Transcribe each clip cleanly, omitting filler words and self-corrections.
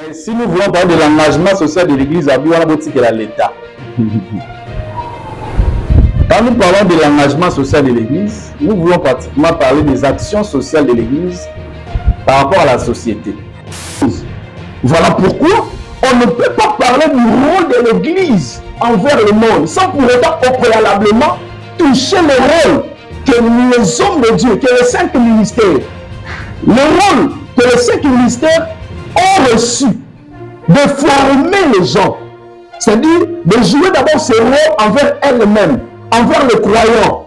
Mais si nous voulons parler de l'engagement social de l'Église, on a besoin de l'État. Quand nous parlons de l'engagement social de l'Église, nous voulons pratiquement parler des actions sociales de l'Église par rapport à la société. Voilà pourquoi on ne peut pas parler du rôle de l'Église envers le monde sans pour autant au préalablement toucher le rôle que les hommes de Dieu, que les 5 ministères, le rôle que les 5 ministères ont reçu de former les gens. C'est-à-dire de jouer d'abord ce rôle envers elles-mêmes, envers les croyants.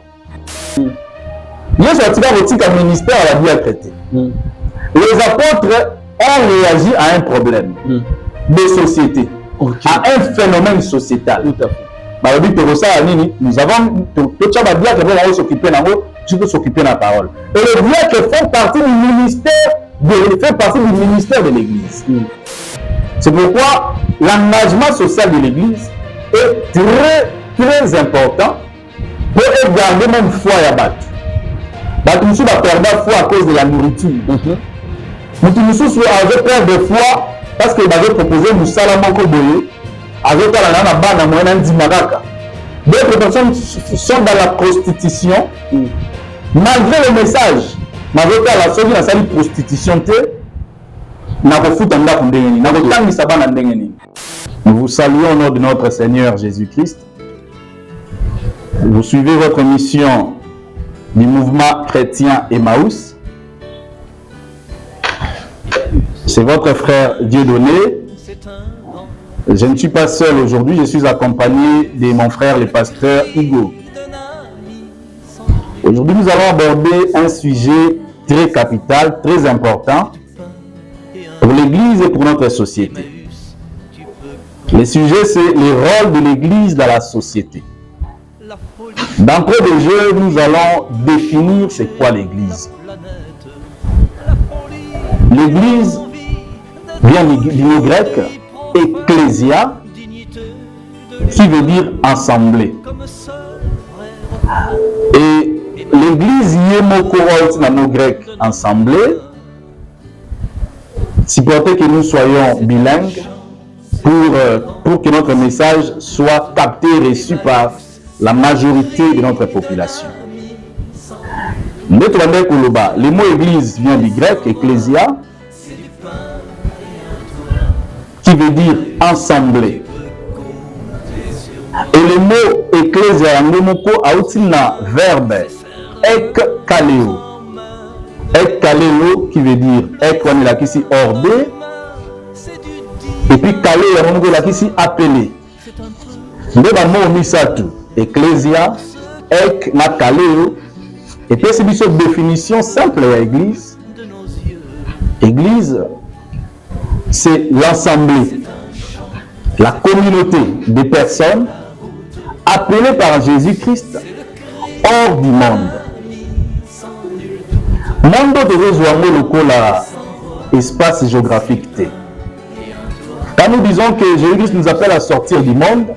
Il y a un ministère à la vie à traiter. Les apôtres ont réagi à un problème de société, à un phénomène sociétal. Tout à fait. Nous avons s'occuper de la parole. Et les diacres font partie du ministère de l'Église. C'est pourquoi l'engagement social de l'Église est très, très important pour garder même foi et abattre. Nous sommes perdre foi à cause de la nourriture. Nous sommes avec peur de foi parce que nous avons proposé nous salamoko boye avec la bana moyenne d'Imaraka. D'autres personnes sont dans la prostitution malgré le message. La prostitution nous vous saluons au nom de notre Seigneur Jésus-Christ. Vous suivez votre mission du mouvement chrétien Emmaüs. C'est votre frère Dieudonné. Je ne suis pas seul aujourd'hui, je suis accompagné de mon frère le pasteur Hugo. Aujourd'hui, nous allons aborder un sujet très capital, très important pour l'Église et pour notre société. Le sujet, c'est le rôle de l'Église dans la société. D'entrée de jeu, nous allons définir c'est quoi l'Église. L'Église vient du mot grec ecclésia, qui veut dire assemblée. Et l'Église yemoko dans le mot grec assemblée, si pour que nous soyons bilingues, pour que notre message soit capté et reçu par la majorité de notre population. Le mot église vient du grec ecclésia, qui veut dire assemblée. Et le mot ecclésia a aussi un verbe ekkaleo. Ekkaleo qui veut dire ek on est là ici ordé. Et puis kalé on est là ici appelé. Le mot misatu ecclésia ek na kaleo. Et puis c'est une définition simple de l'église. Église, c'est l'assemblée, la communauté de personnes appelées par Jésus-Christ hors du monde. Monde de l'espace géographique. Quand nous disons que Jésus-Christ nous appelle à sortir du monde,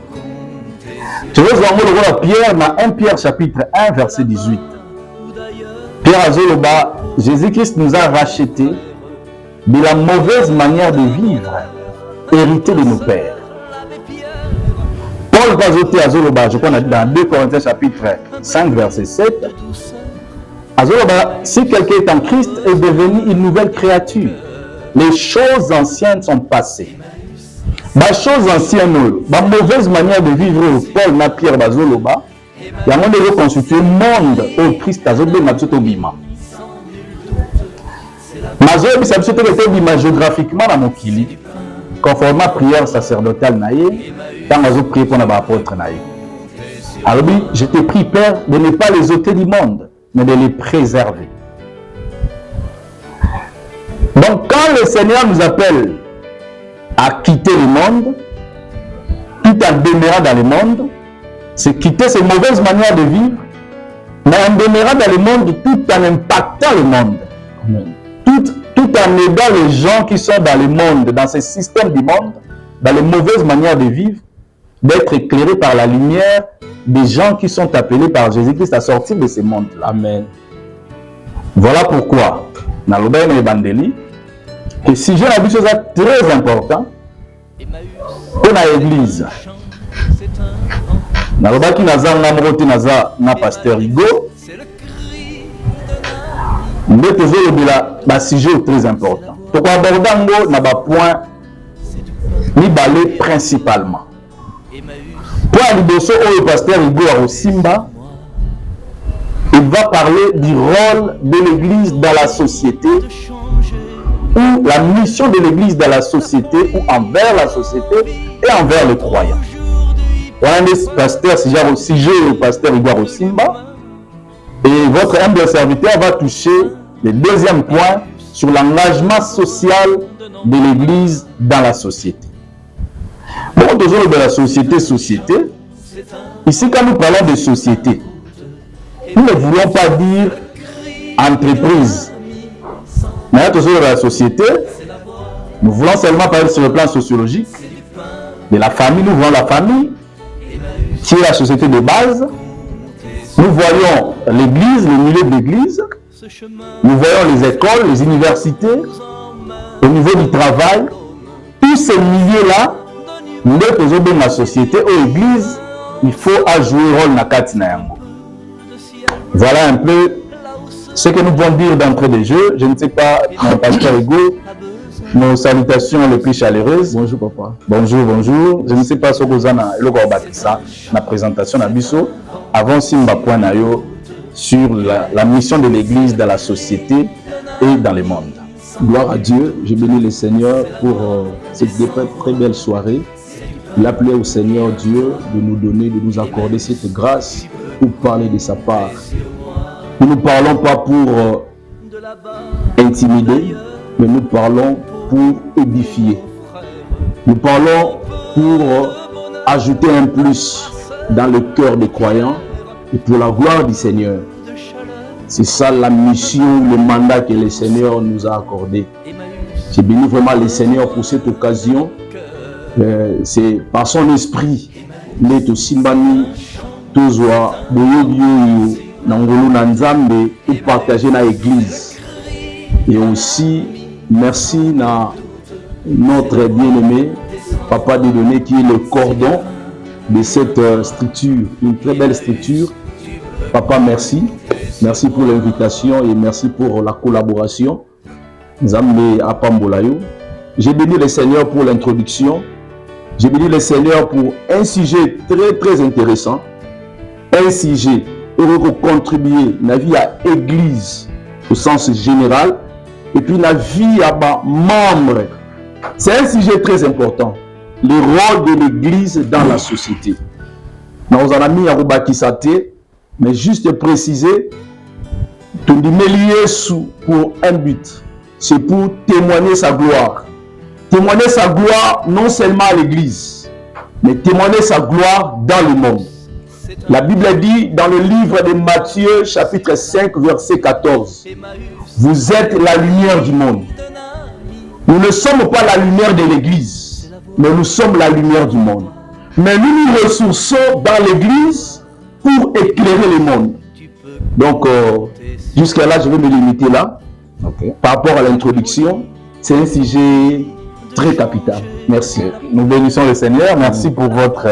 Pierre dans 1 Pierre chapitre 1 verset 18. Pierre Azoloba, Jésus-Christ nous a rachetés de la mauvaise manière de vivre héritée de nos pères. Paul va ajouter Azoloba, je crois dans 2 Corinthiens chapitre 5 verset 7. Azoloba, si quelqu'un est en Christ, est devenu une nouvelle créature. Les choses anciennes sont passées. Les choses anciennes, la mauvaise manière de vivre, Paul na Pierre Azoloba, il y a un monde de constituer monde au Christ Azoloba Matsuto Bima. Mazobi Sabsuto Bima géographiquement dans mon kili, conformément à la prière sacerdotale naïe, quand Mazo prié pour l'apôtre naïe. Alors, je te prie, Père, de ne pas les ôter du monde, mais de les préserver. Donc, quand le Seigneur nous appelle à quitter le monde, tout en demeurant dans le monde, c'est quitter ces mauvaises manières de vivre, mais en demeurant dans le monde tout en impactant le monde. Tout en aidant les gens qui sont dans le monde, dans ce système du monde, dans les mauvaises manières de vivre, d'être éclairés par la lumière des gens qui sont appelés par Jésus-Christ à sortir de ce monde-là. Amen. Voilà pourquoi, dans le Bandeli, Le sujet est très important pour l'église. Nalobaki naza ngamrote naza na pasteur Hugo. Nous un sujet très important. Pour aborder un point ni principalement. Pour le pasteur Hugo Arosimba, il va parler du rôle de l'église dans la société, ou la mission de l'église dans la société, ou envers la société et envers les croyants. Voilà le pasteur, si j'ai le pasteur Hugo Arosimba, et votre humble serviteur va toucher le deuxième point sur l'engagement social de l'église dans la société. Bon, toujours de la société, ici quand nous parlons de société, nous ne voulons pas dire entreprise. Mais toujours de la société, nous voulons seulement parler sur le plan sociologique. De la famille, nous voulons la famille, qui est la société de base. Nous voyons l'église, le milieu de l'église. Nous voyons les écoles, les universités, au niveau du travail. Tous ces milieux-là, nous sommes dans la société, aux églises, il faut jouer un rôle dans Katina Yango. Voilà un peu ce que nous pouvons dire d'entrée de jeu. Je ne sais pas, mon pasteur Hugo, nos salutations les plus chaleureuses. Bonjour papa. Bonjour, bonjour. Je ne sais pas ce que vous avez ça, la présentation de Bisso. Avant Simba Point sur la mission de l'église dans la société et dans le monde. Gloire à Dieu. Je bénis le Seigneur pour cette très belle soirée. Il a plu au Seigneur Dieu de nous donner, de nous accorder cette grâce pour parler de sa part. Nous ne parlons pas pour intimider, mais nous parlons pour édifier. Nous parlons pour ajouter un plus dans le cœur des croyants et pour la gloire du Seigneur. C'est ça la mission, le mandat que le Seigneur nous a accordé. J'ai béni vraiment le Seigneur pour cette occasion. C'est par son esprit, les Simbani, Tozoa, Boyoyo, Nangolo Nanzambe, pour partager dans l'église. Et aussi, merci à notre bien-aimé, Papa Dieudonné, qui est le cordon de cette structure, une très belle structure. Papa, merci. Merci pour l'invitation et merci pour la collaboration. Nzambe Apambolayo. J'ai béni le Seigneur pour l'introduction. J'ai béni le Seigneur pour un sujet très intéressant. Un sujet qui contribuer à la vie à l'église au sens général et puis la vie à membres. C'est un sujet très important. Le rôle de l'église dans la société. Nous avons mis à Rubakisate, mais juste préciser, tout pour un but. C'est pour témoigner sa gloire. Témoigner sa gloire non seulement à l'église, mais témoigner sa gloire dans le monde. La Bible dit dans le livre de Matthieu, chapitre 5, verset 14, « Vous êtes la lumière du monde. » Nous ne sommes pas la lumière de l'église, mais nous sommes la lumière du monde. Mais nous nous ressourçons dans l'église pour éclairer le monde. Donc, jusqu'à là, je vais me limiter là. Okay. Par rapport à l'introduction, c'est un sujet très capital. Merci. Nous bénissons le Seigneur. Merci pour votre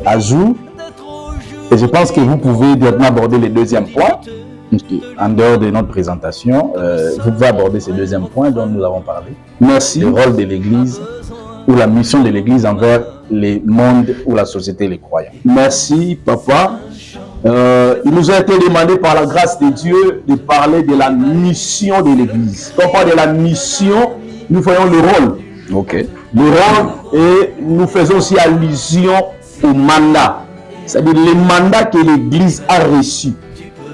ajout. Et je pense que vous pouvez directement aborder le deuxième point. En dehors de notre présentation, vous pouvez aborder ce deuxième point dont nous avons parlé. Merci. Le rôle de l'Église ou la mission de l'Église envers le monde ou la société et les croyants. Merci, Papa. Il nous a été demandé par la grâce de Dieu de parler de la mission de l'Église. Quand on parle de la mission, nous voyons le rôle. Okay. Le rôle et nous faisons aussi allusion au mandat. C'est-à-dire le mandat que l'Église a reçu.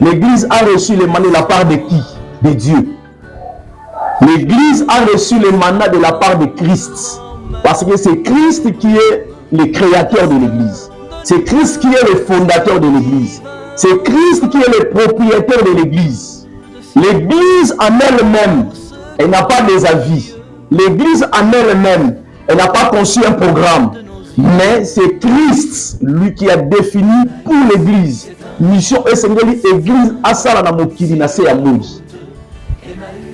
L'Église a reçu le mandat de la part de qui? De Dieu. L'Église a reçu le mandat de la part de Christ. Parce que c'est Christ qui est le créateur de l'Église. C'est Christ qui est le fondateur de l'Église. C'est Christ qui est le propriétaire de l'Église. L'Église en elle-même, elle n'a pas des avis. L'Église en elle-même, elle n'a pas conçu un programme. Mais c'est Christ, lui, qui a défini pour l'Église. Mission et Seigneur, l'Église a ça dans mokili na se ya moyi.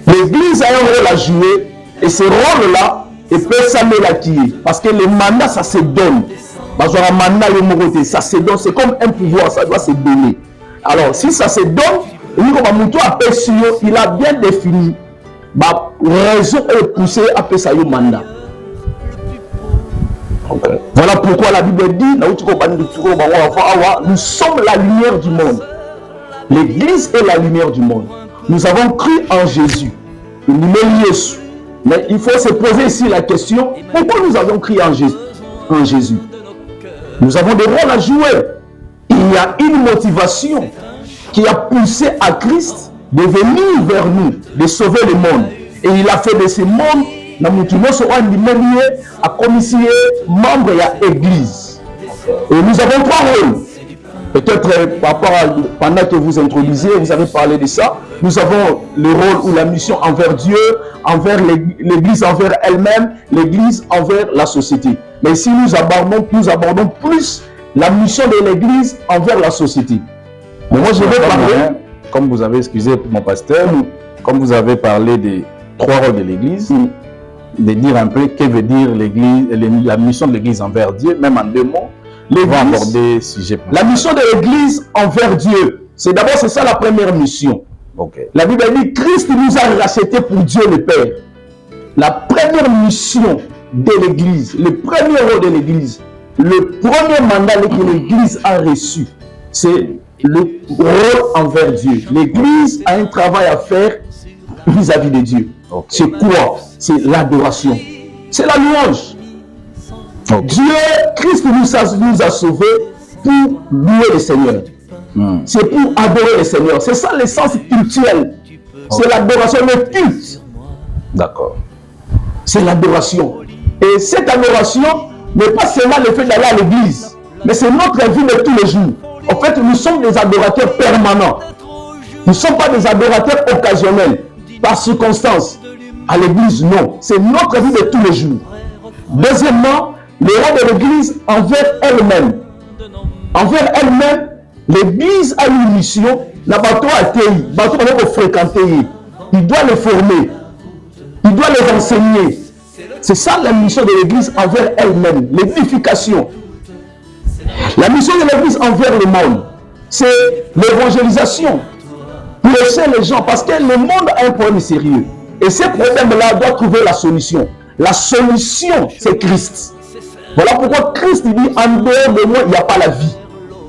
L'église a un rôle à jouer et ce rôle-là, il peut s'améliorer parce que le mandat, ça se donne. Ça se donne, c'est comme un pouvoir, ça doit se donner. Alors, si ça se donne, il a bien défini la raison et poussé à faire ça mandat. Okay. Voilà pourquoi la Bible dit nous sommes la lumière du monde. L'église est la lumière du monde. Nous avons cru en Jésus. Mais il faut se poser ici la question, pourquoi nous avons cru en Jésus? Nous avons des rôles à jouer. Il y a une motivation qui a poussé à Christ de venir vers nous, de sauver le monde. Et il a fait de ce monde, à commissaire membre de l'église. Et nous avons trois rôles. Peut-être pendant que vous introduisez, vous avez parlé de ça. Nous avons le rôle ou la mission envers Dieu, envers l'église, envers elle-même, l'église envers la société. Mais ici, nous abordons plus la mission de l'église envers la société. Mais moi, je vais parler, comme vous avez, excusé mon pasteur, comme vous avez parlé des trois rôles de l'église, de dire un peu que veut dire l'église, la mission de l'église envers Dieu, même en deux mots. La mission de l'église envers Dieu, c'est d'abord c'est ça la première mission. Okay. La Bible dit Christ nous a rachetés pour Dieu le Père. La première mission de l'église, le premier rôle de l'église, le premier mandat que l'église a reçu, c'est le rôle envers Dieu. L'église a un travail à faire vis-à-vis de Dieu. Okay. C'est quoi? C'est l'adoration. C'est la louange. Okay. Dieu, Christ nous a sauvés pour louer le Seigneur. C'est pour adorer le Seigneur. C'est ça l'essence culturelle. C'est l'adoration, le culte. D'accord. C'est l'adoration. Et cette adoration n'est pas seulement le fait d'aller à l'église, mais c'est notre vie de tous les jours. En fait, nous sommes des adorateurs permanents. Nous ne sommes pas des adorateurs occasionnels, par circonstance. À l'église, non. C'est notre vie de tous les jours. Deuxièmement, le rôle de l'église envers elle-même. Envers elle-même, l'église a une mission. La bateau a été, bateau doit fréquenter. Il doit les former. Il doit les enseigner. C'est ça la mission de l'église envers elle-même. L'édification. La mission de l'église envers le monde, c'est l'évangélisation. Prêcher les gens, parce que le monde a un problème sérieux. Et ce problème-là doit trouver la solution. La solution, c'est Christ. Voilà pourquoi Christ dit, en dehors de moi, il n'y a pas la vie.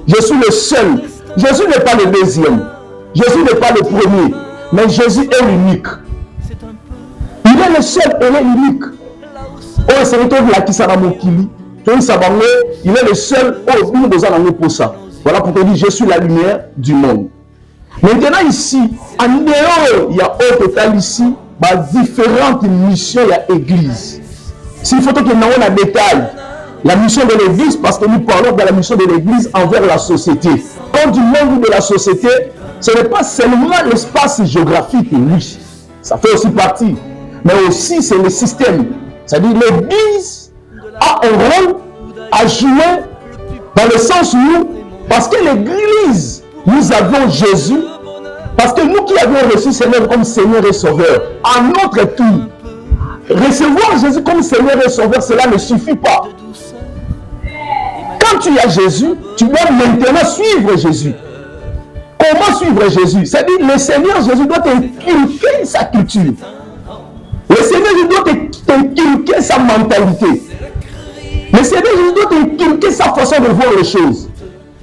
Je suis le seul. Jésus n'est pas le deuxième. Jésus n'est pas le premier. Mais Jésus est l'unique. Il est le seul et l'unique. Oh, c'est le temps de la Kissaramokili. Il est le seul. Oh, nous devons pour ça. Voilà pourquoi il dit, je suis la lumière du monde. Maintenant ici, en dehors, il y a au total ici, différentes missions, il y a l'église. S'il faut que nous ayons un détail, la mission de l'église, parce que nous parlons de la mission de l'église envers la société. Quand du monde de la société, ce n'est pas seulement l'espace géographique, oui, ça fait aussi partie, mais aussi c'est le système. C'est-à-dire l'église a un rôle à jouer dans le sens où, parce que l'église, nous avons Jésus, parce que nous qui avons reçu Seigneur comme Seigneur et Sauveur, à notre tour, recevoir Jésus comme Seigneur et Sauveur, cela ne suffit pas. Quand tu as Jésus, tu dois maintenant suivre Jésus. Comment suivre Jésus? C'est-à-dire le Seigneur Jésus doit t'inculquer sa culture. Le Seigneur Jésus doit t'inculquer sa mentalité. Le Seigneur Jésus doit t'inculquer sa façon de voir les choses.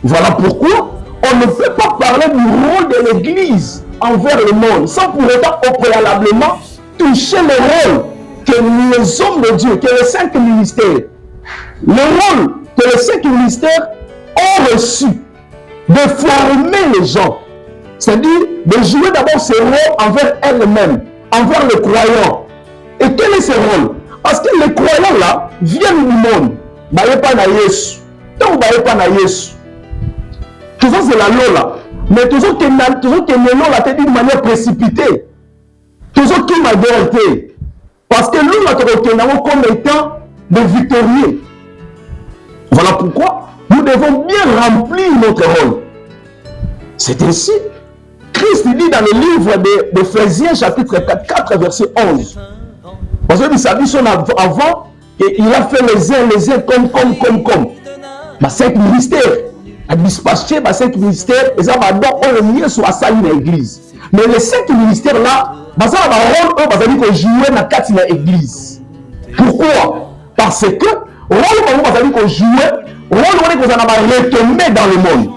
Voilà pourquoi on ne peut pas parler du rôle de l'Église envers le monde sans pour autant au préalablement toucher le rôle que les hommes de Dieu, que les 5 ministères, le rôle que les 5 ministères ont reçu de former les gens, c'est-à-dire de jouer d'abord ce rôle envers elles-mêmes, envers les croyants. Et quel est ce rôle? Parce que les croyants là viennent du monde. Bah, pas na Yesu. Donc, bah, pas na Yesu. Tout ça, c'est la loi là. Mais toujours que nous l'a dit de manière précipitée. Toujours qui m'a vérité. Parce que nous, nous comme étant des victorieux. Voilà pourquoi nous devons bien remplir notre rôle. C'est ainsi. Christ dit dans le livre d'Éphésiens chapitre 4, verset 11. Parce que vous savez, avant, il a fait les uns comme. 5 ministères. Il a dispatché 5 ministères. Et ça va donc le mieux sur la salle de l'église. Mais les 5 ministères là, ça va rôle que jouer dans 4 églises. Pourquoi? Parce que rôle que jouer, rôle que vous allez retomber dans le monde.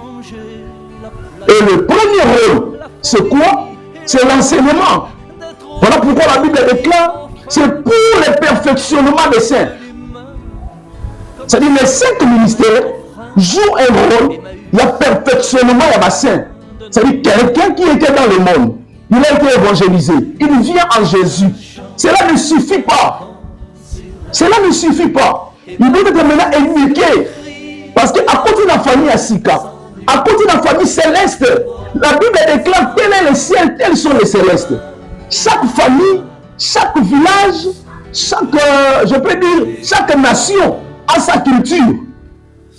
Et le premier rôle, c'est quoi? C'est l'enseignement. Voilà pourquoi la Bible déclare, c'est pour le perfectionnement des saints. C'est-à-dire les 5 ministères jouent un rôle, il y a perfectionnement des saints. C'est-à-dire quelqu'un qui était dans le monde, il a été évangélisé, il vient en Jésus. Cela ne suffit pas. Cela ne suffit pas. Il doit être maintenant éduqué. Parce qu'à côté de la famille Asika, à côté de la famille céleste, la Bible déclare tel est le ciel, tels sont les célestes. Chaque famille, chaque village, chaque nation a sa culture.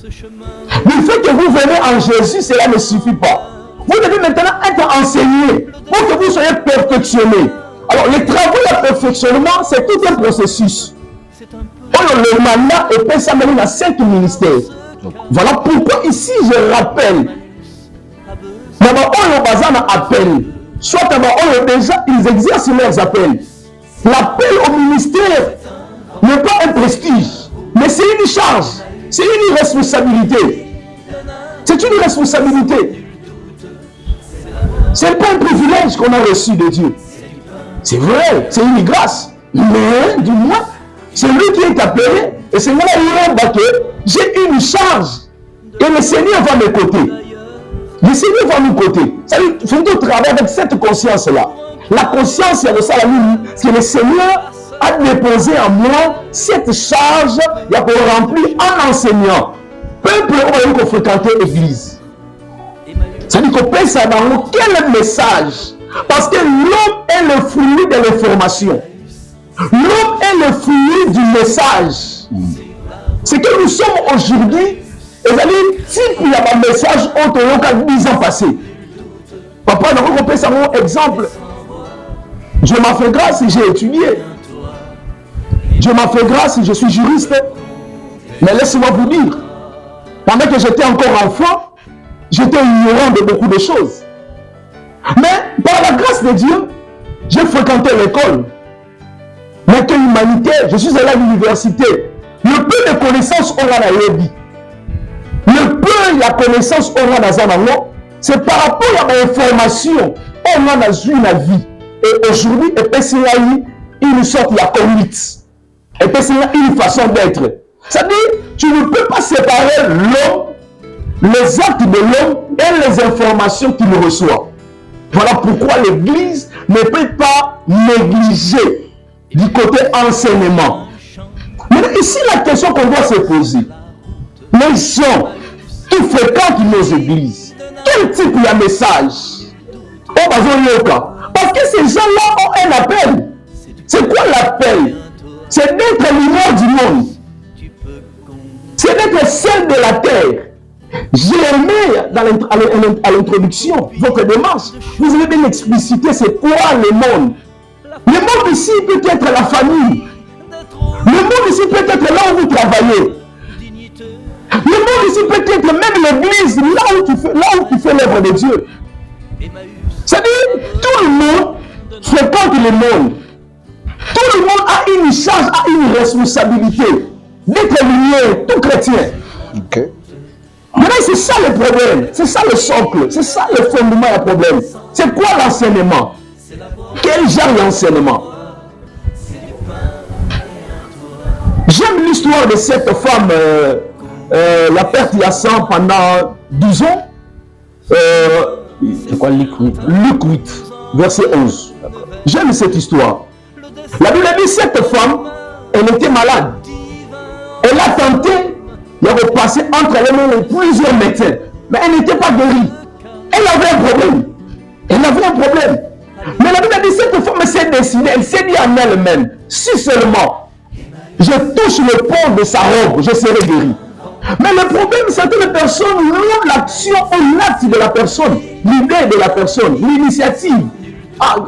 Le fait que vous venez en Jésus, cela ne suffit pas. Vous devez maintenant être enseigné pour que vous soyez perfectionné. Alors, les travaux de perfectionnement, c'est tout un processus. Le mandat est pensé dans 5 ministères. Voilà pourquoi ici je rappelle. D'abord, on a appel. Soit d'abord, déjà, ils exercent leurs appels. L'appel au ministère n'est pas un prestige, mais c'est une charge, c'est une responsabilité. C'est une responsabilité. Ce n'est pas un privilège qu'on a reçu de Dieu. C'est vrai, c'est une grâce. Mais, du moins, c'est lui qui est appelé, et c'est moi que j'ai une charge, et le Seigneur va me côté. Le Seigneur va nous côté. Il faut travailler avec cette conscience-là. La conscience, c'est ça, que le Seigneur a déposé en moi cette charge pour remplir en enseignant. Peuple, on va fréquenter l'église. C'est-à-dire qu'on peut savoir quel message. Parce que l'homme est le fruit de l'information. L'homme est le fruit du message. C'est que nous sommes aujourd'hui, il y a un message autre que 10 ans passés. Papa, on peut savoir un exemple. Dieu m'a fait grâce et j'ai étudié. Dieu m'a fait grâce et je suis juriste. Mais laissez-moi vous dire, pendant que j'étais encore enfant, j'étais ignorant de beaucoup de choses. Mais par la grâce de Dieu, j'ai fréquenté l'école. Mais que l'humanité, je suis allé à l'université. Le peu de connaissances on a dans le peu de la connaissance on a dans un anneau, c'est par rapport à l'information on a dans une vie. Et aujourd'hui, une sorte de conduite. Et puis c'est une façon d'être. C'est-à-dire, tu ne peux pas séparer l'homme, les actes de l'homme et les informations qu'il reçoit. Voilà pourquoi l'Église ne peut pas négliger du côté enseignement. Mais ici, la question qu'on doit se poser, les gens qui fréquentent nos églises, quel type de message? Parce que ces gens-là ont un appel. C'est quoi l'appel? C'est d'être lumière du monde. C'est d'être celle de la terre. J'ai aimé à l'introduction votre démarche. Vous avez bien explicité c'est quoi le monde. Le monde ici peut être la famille. Le monde ici peut être là où vous travaillez. Le monde ici peut être même l'église, là où tu fais l'œuvre de Dieu. C'est-à-dire, tout le monde fréquente le monde. Tout le monde a une charge, a une responsabilité d'être lumière, tout chrétien. Okay. Maintenant, c'est ça le problème, c'est ça le socle, c'est ça le fondement du problème. C'est quoi l'enseignement? Quel genre d'enseignement? J'aime l'histoire de cette femme, la perte il y a 100 pendant 12 ans. C'est quoi Luc 8? Luc 8, verset 11. J'aime cette histoire. La Bible dit cette femme, elle était malade. Elle a tenté de repasser entre les mains de plusieurs médecins. Mais elle n'était pas guérie. Elle avait un problème. Elle avait un problème. Mais la Bible dit cette femme s'est décidée, elle s'est dit en elle-même, si seulement je touche le pont de sa robe, je serai guérie. Mais le problème, certaines personnes louent l'action ou l'acte de la personne, l'idée de la personne, l'initiative,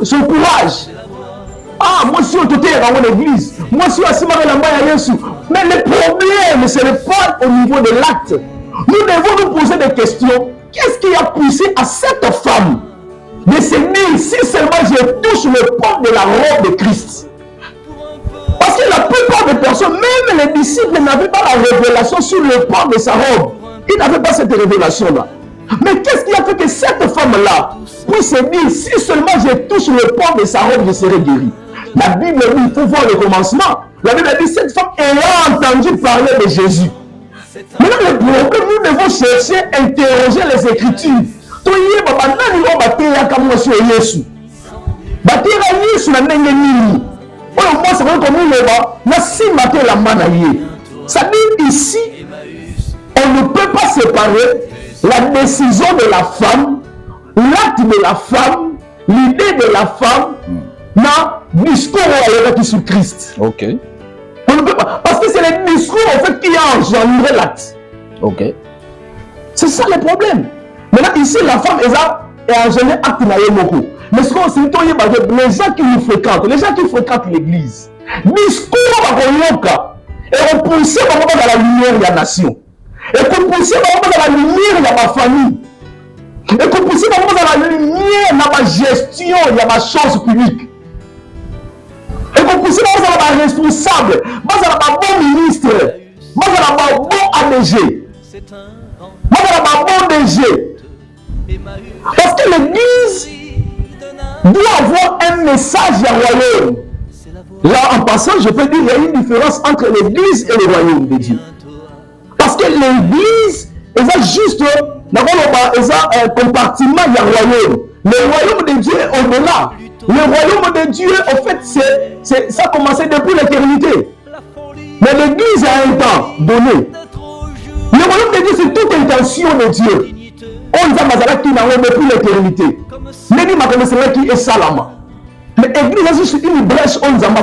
son courage. Moi, si on te dans l'église, moi, si on s'est la main à Jésus. Mais le problème, ce n'est pas au niveau de l'acte. Nous devons nous poser des questions. Qu'est-ce qui a poussé à cette femme de se dire, si seulement je touche le port de la robe de Christ? Parce que la plupart des personnes, même les disciples, n'avaient pas la révélation sur le port de sa robe. Ils n'avaient pas cette révélation-là. Mais qu'est-ce qui a fait que cette femme-là puisse se dire, si seulement je touche le port de sa robe, je serai guéri? La Bible dit, il faut voir le commencement. La Bible dit, cette femme ayant entendu parler de Jésus. Maintenant, le problème, nous devons chercher, interroger les Écritures. Ça dit ici, on ne peut pas séparer la décision de la femme, l'acte de la femme, l'idée de la femme, dans le discours avec Jésus-Christ. Ok. On ne peut pas. Parce que c'est le discours en fait qui a engendré l'acte. Ok. C'est ça le problème. Maintenant, ici, la femme est engendré acte dans le mot. Mais ce qu'on sait, les gens qui nous fréquentent, les gens qui fréquentent l'église, discours à Royoka, et repoussé dans la lumière de la nation. Et repoussé dans la lumière de ma famille. Et repoussé dans la lumière de ma gestion, de ma chose publique. Et repoussé dans la responsable, dans la bon ministre, dans la bon ADG, dans la bon DG. Parce que l'église doit avoir un message à royaume. Là, en passant, je peux dire qu'il y a une différence entre l'église et le royaume de Dieu. Parce que l'église, elle a juste un compartiment du royaume. Le royaume de Dieu est au-delà. Le royaume de Dieu, en fait, ça a commencé depuis l'éternité. Mais l'église a un temps donné. Le royaume de Dieu, c'est toute intention de Dieu. On a mazala qui n'a pas depuis l'éternité. L'église m'a connaissé qui est salama. Mais l'église a juste une brèche on a ma.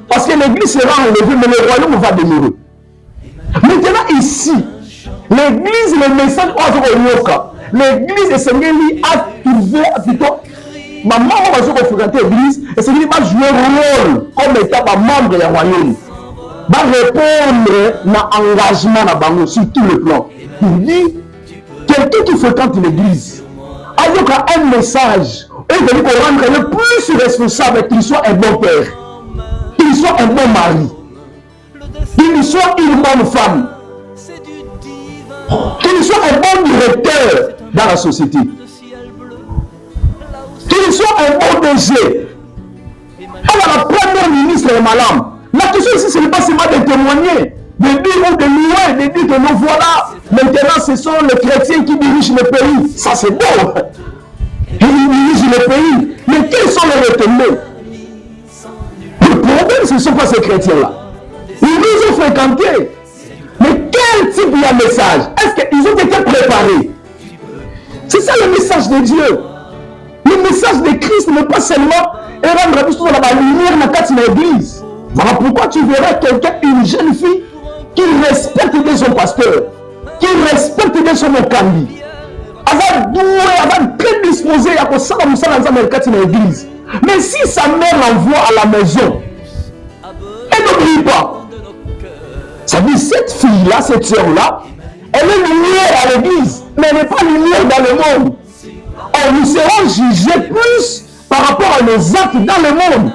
Parce que l'église sera enlevée, mais le royaume va demeurer. Maintenant ici, l'église, le message l'église est Seigneur a trouvé plutôt. Maman va se fréquenter l'église et Seigneur va jouer un rôle comme étant membre du royaume. Va répondre à l'engagement sur tout le plan. Il dit, quelqu'un qui fréquente l'église, a un message et il veut rendre le plus responsable qu'il soit un bon père, qu'il soit un bon mari, qu'il soit une bonne femme, qu'il soit un bon directeur dans la société, qu'il soit un bon DG. Alors la première ministre est malade. La question ici, ce n'est pas seulement de témoigner, de dire ou de louer, de dire que nous voilà, maintenant ce sont les chrétiens qui dirigent le pays. Ça c'est bon. Ils dirigent le pays. Mais quels sont les retombées? Le problème, ce ne sont pas ces chrétiens-là. Ils nous ont fréquentés. Mais quel type de message? Est-ce qu'ils ont été préparés? C'est ça le message de Dieu. Le message de Christ n'est pas seulement et rendre la lumière dans l'église. Voilà pourquoi tu verras quelqu'un, une jeune fille, qui respecte de son pasteur, qui respecte de son candidat. Elle va très disposée à ça dans l'église. Mais si sa mère l'envoie à la maison, elle n'oublie pas. Ça dit, cette fille-là, cette soeur-là, elle est lumière à l'église, mais elle n'est pas lumière dans le monde. Or, nous serons jugés plus par rapport à nos actes dans le monde.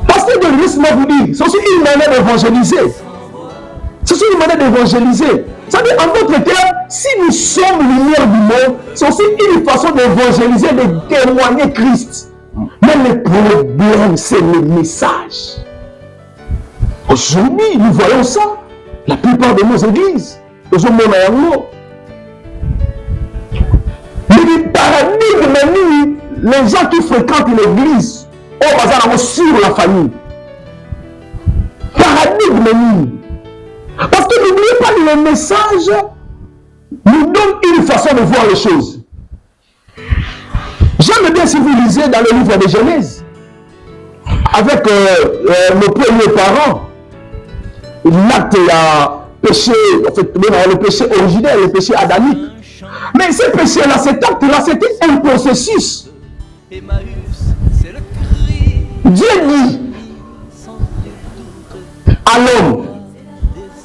Parce que de Christ vous dit, c'est aussi une manière d'évangéliser. C'est aussi une manière d'évangéliser. Ça veut dire, en d'autres termes, si nous sommes lumière du monde, c'est aussi une façon d'évangéliser, de témoigner Christ. Mais le problème, c'est le message. Aujourd'hui, nous voyons ça. La plupart de nos églises, ils ont mon amour. Mais le paradigme, les gens qui fréquentent l'église, on va sur la famille. Paradigme. Parce que n'oubliez pas, le message nous donne une façon de voir les choses. J'aime bien si vous lisez dans le livre de Genèse, avec nos premiers parents, l'acte péché, en fait, le péché originel, le péché adamique. Mais ce péché-là, cet acte-là, c'était un processus. Dieu dit à l'homme,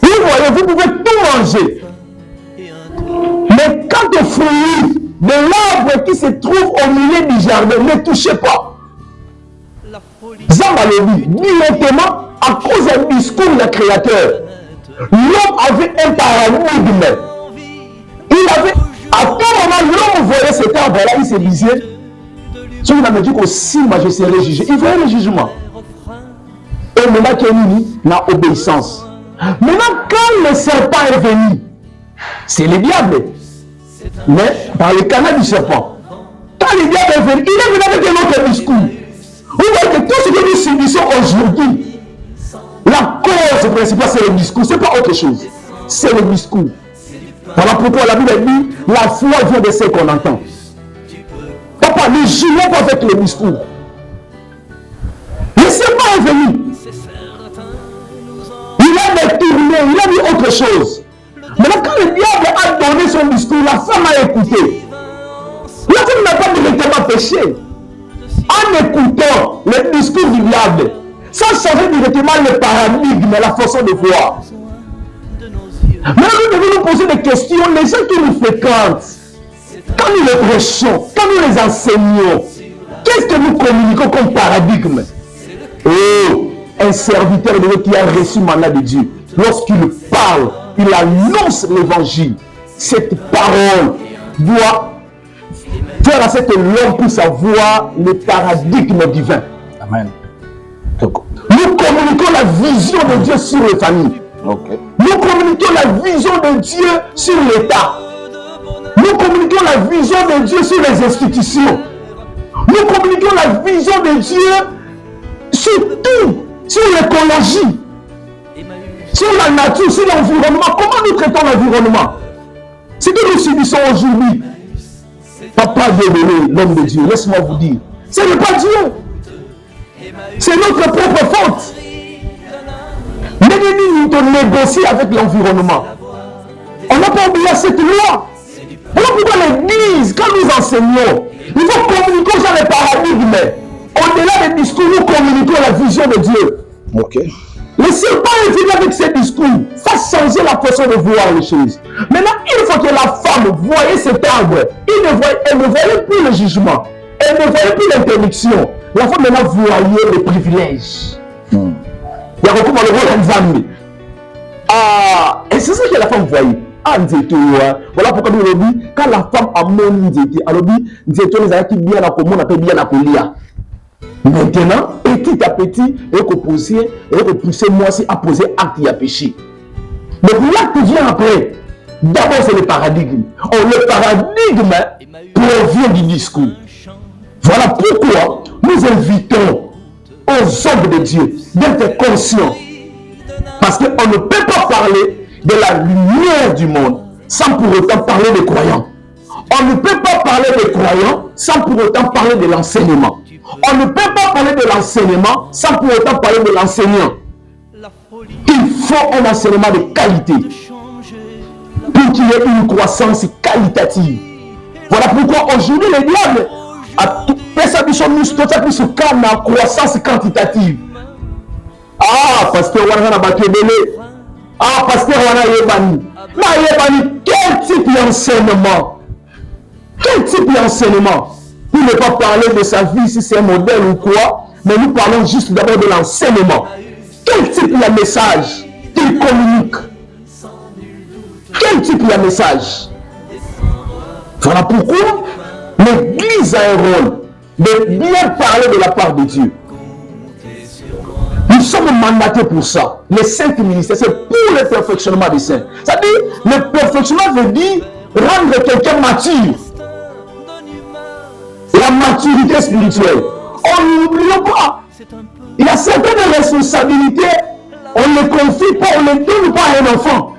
vous voyez, vous pouvez tout manger. Mais quant au fruit de l'arbre qui se trouve au milieu du jardin, ne touchez pas. Zambalobi, directement, à cause du discours du Créateur, l'homme avait un paradigme. Il avait, à tout moment, l'homme voyait cet arbre-là, il se disait, si vous m'avez dit qu'aussi, moi je serai jugé, il voyait le jugement. Et maintenant qu'il y a obéissance. Maintenant, quand le serpent est venu, c'est le diable. Mais par le canal du serpent, quand le diable est venu, il est venu avec un autre discours. Vous voyez que tout ce que nous subissons aujourd'hui, la cause principale, c'est le discours. Ce n'est pas autre chose. C'est le discours. Voilà pourquoi la Bible dit, la foi vient de ce qu'on entend. Papa, ne jouons pas avec le discours. Le serpent est venu. Il a détourné, il a dit autre chose. Maintenant, quand le diable a donné son discours, la femme a écouté. La femme n'a pas directement péché. En écoutant le discours du diable, ça changeait directement le paradigme, la façon de voir. Maintenant, nous devons nous poser des questions. Les gens qui nous fréquentent, quand nous les prêchons, quand nous les enseignons, qu'est-ce que nous communiquons comme paradigme? Oh, un serviteur de Dieu qui a reçu le mandat de Dieu, lorsqu'il parle, il annonce l'évangile. Cette parole doit faire à cet homme pour savoir le paradigme divin. Amen. Nous communiquons la vision de Dieu sur les familles. Okay. Nous communiquons la vision de Dieu sur l'État. Nous communiquons la vision de Dieu sur les institutions. Nous communiquons la vision de Dieu sur tout, sur l'écologie, sur la nature, sur l'environnement. Comment nous traitons l'environnement? Ce que nous subissons aujourd'hui, papa de l'homme de Dieu, laisse-moi vous dire, ce n'est pas Dieu. C'est notre propre faute. Mais nous devons négocier avec l'environnement. On n'a pas oublié cette loi. Voilà pourquoi l'Église, quand nous enseignons, il faut communiquer sur les paradigmes. Au-delà des discours, nous communiquons la vision de Dieu. Okay. Le serpent est venu avec ses discours. Ça changeait la façon de voir les choses. Maintenant, il faut que la femme voyait cet arbre. Elle ne voyait plus le jugement. Elle ne voyait plus l'interdiction. La femme maintenant voyait les privilèges. Il y a recours à le rôle d'Anzambi. Ah, et c'est ça que la femme voyait. Ah, voilà pourquoi nous l'avons dit, quand la femme a mon Nzété, alors Nzété les a qui bien à comment on appelle bien à Kolia. Maintenant, petit à petit, et repousser moi aussi à poser acte et à péché. Donc l'acte vient après. D'abord, c'est le paradigme. Oh, le paradigme provient du discours. Voilà pourquoi nous invitons aux hommes de Dieu d'être conscients. Parce qu'on ne peut pas parler de la lumière du monde sans pour autant parler des croyants. On ne peut pas parler des croyants sans pour autant parler de l'enseignement. On ne peut pas parler de l'enseignement sans pour autant parler de l'enseignant. Il faut un enseignement de qualité pour qu'il y ait une croissance qualitative. Voilà pourquoi aujourd'hui le diable a fait sa mission sur croissance quantitative. Ah, pasteur Wana Bakebele. Ah, pasteur Wana Yebani. Mais Yebani, quel type d'enseignement? Quel type d'enseignement? Pour ne pas parler de sa vie, si c'est un modèle ou quoi, mais nous parlons juste d'abord de l'enseignement. Quel type de message qu'il communique? Quel type de message? Voilà pourquoi l'Église a un rôle de bien parler de la part de Dieu. Nous sommes mandatés pour ça. Les saints ministères, c'est pour le perfectionnement des saints. C'est-à-dire, le perfectionnement veut dire rendre quelqu'un mature. La maturité spirituelle. On n'oublions pas. Il y a certaines responsabilités, on ne les confie pas, on ne les donne pas à un enfant.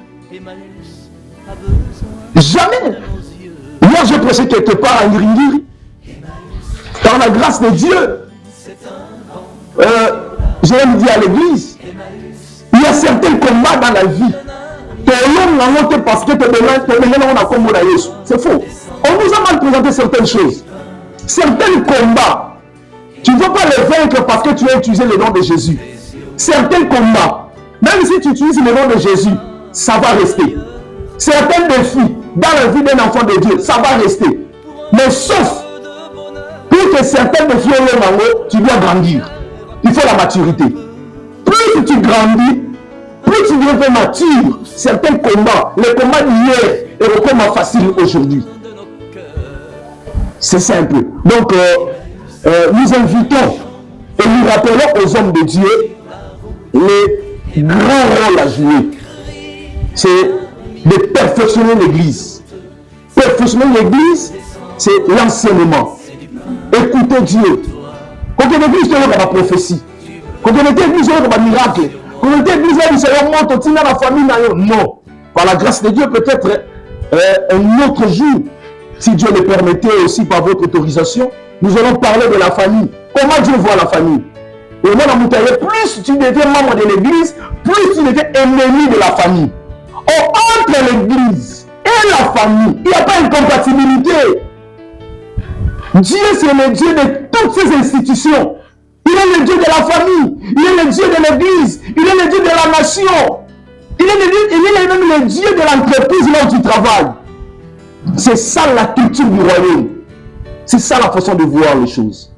Jamais. Moi, j'ai prêché quelque part à Ngringiri. Dans la grâce de Dieu, j'ai dit à l'église, il y a certains combats dans la vie que l'homme parce que c'est faux. On nous a mal présenté certaines choses. Certains combats, tu ne vas pas les vaincre parce que tu as utilisé le nom de Jésus. Certains combats, même si tu utilises le nom de Jésus, ça va rester. Certains défis dans la vie d'un enfant de Dieu, ça va rester. Mais sauf pour que certains défis aient lieu, tu dois grandir. Il faut la maturité. Plus tu grandis, plus tu deviens mature, certains combats, les combats d'hier et le combat facile aujourd'hui. C'est simple. Donc, nous invitons et nous rappelons aux hommes de Dieu les grands rôles à jouer. C'est de perfectionner l'Église. Perfectionner l'Église, c'est l'enseignement. Écouter Dieu. Quand l'Église est la prophétie, quand l'Église est le miracle, quand l'Église est la famille, non. Par la grâce de Dieu, peut-être un autre jour, si Dieu le permettait aussi par votre autorisation, nous allons parler de la famille. Comment Dieu voit la famille? Et moi, plus tu deviens membre de l'Église, plus tu deviens ennemi de la famille. Or, entre l'Église et la famille, il n'y a pas une compatibilité. Dieu, c'est le Dieu de toutes ces institutions. Il est le Dieu de la famille. Il est le Dieu de l'Église. Il est le Dieu de la nation. Il est même le Dieu de l'entreprise là où tu travailles. C'est ça la culture du royaume. C'est ça la façon de voir les choses.